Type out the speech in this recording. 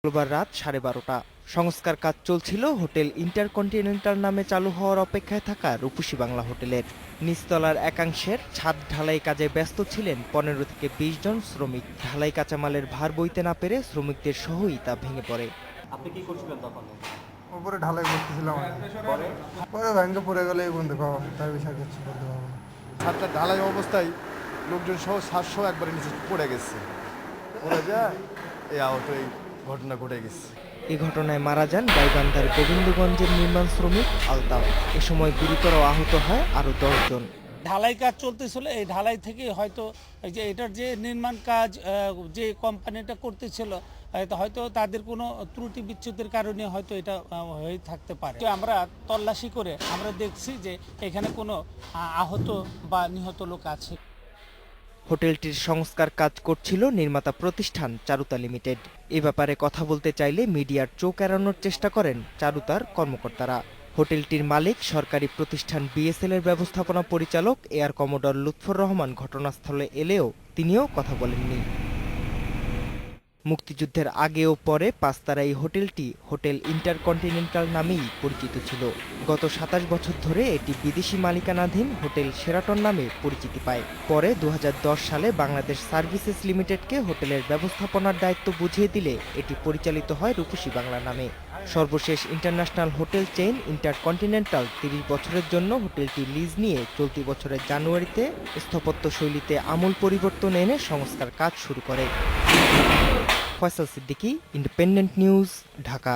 মঙ্গলবার রাত 12:30। সংস্কার কাজ চলছিল হোটেল ইন্টারকন্টিনেন্টাল নামে চালু হওয়ার অপেক্ষায় থাকা রূপসী বাংলা হোটেলের নিচতলার একাংশের ছাদ ঢালাই কাজে ব্যস্ত ছিলেন 15 থেকে 20 জন শ্রমিক। ঢালাই কাঁচামালের ভার বইতে না পেরে শ্রমিকদের সহই তা ভেঙে পড়ে। আপনি কি করছিলেন তখন? উপরে ঢালাই করতেছিলাম, পরে ভেঙে পড়ে গেলে বন্ধু পাবো, তার বিষয়ে কিছু বলতে পারবো না। ছাদটা ঢালাই অবস্থায় লোকজন সহ 700 একবারে নিচে পড়ে গেছে, পড়ে যায় এই আহত, এই ঘটনা ঘটে গেছে। এ ঘটনায় মারা যান গাইবান্ধার গোবিন্দগঞ্জের নির্মাণ শ্রমিক আলতাফ। এ সময় গুরুতর আহত হয় আরও 10 জন। ঢালাই কাজ চলতেছিল, এই ঢালাই থেকে হয়তো এই যে এটার যে নির্মাণ কাজ যে কোম্পানিটা করতেছিল হয়তো তাদের কোনো ত্রুটি বিচ্যুতির কারণে হয়তো এটা হয়ে থাকতে পারে। তো আমরা তল্লাশি করে আমরা দেখছি যে এখানে কোনো আহত বা নিহত লোক আছে। হোটেলটির সংস্কার কাজ করছিল নির্মাতা প্রতিষ্ঠান চারুতা লিমিটেড। এ ব্যাপারে কথা বলতে চাইলে মিডিয়ার চোখ এড়ানোর চেষ্টা করেন চারুতার কর্মকর্তারা। হোটেলটির মালিক সরকারি প্রতিষ্ঠান বিএসএল এর ব্যবস্থাপনা পরিচালক এয়ার কমোডর লুৎফর রহমান ঘটনাস্থলে এলেও তিনিও কথা বলেননি। মুক্তিযুদ্ধের আগে ও পরে পাঁচতারা এই হোটেলটি হোটেল ইন্টারকন্টিনেন্টাল নামেই পরিচিত ছিল। গত 27 বছর ধরে এটি বিদেশি মালিকানাধীন হোটেল শেরাটন নামে পরিচিতি পায়। পরে 2010 সালে বাংলাদেশ সার্ভিসেস লিমিটেডকে হোটেলের ব্যবস্থাপনার দায়িত্ব বুঝিয়ে দিলে এটি পরিচালিত হয় রূপসী বাংলা নামে। সর্বশেষ ইন্টারন্যাশনাল হোটেল চেইন ইন্টারকন্টিনেন্টাল 30 বছরের জন্য হোটেলটি লিজ নিয়ে চলতি বছরের জানুয়ারিতে স্থাপত্য শৈলীতে আমূল পরিবর্তন এনে সংস্কার কাজ শুরু করে। Faisal Siddiqui, independent news, Dhaka.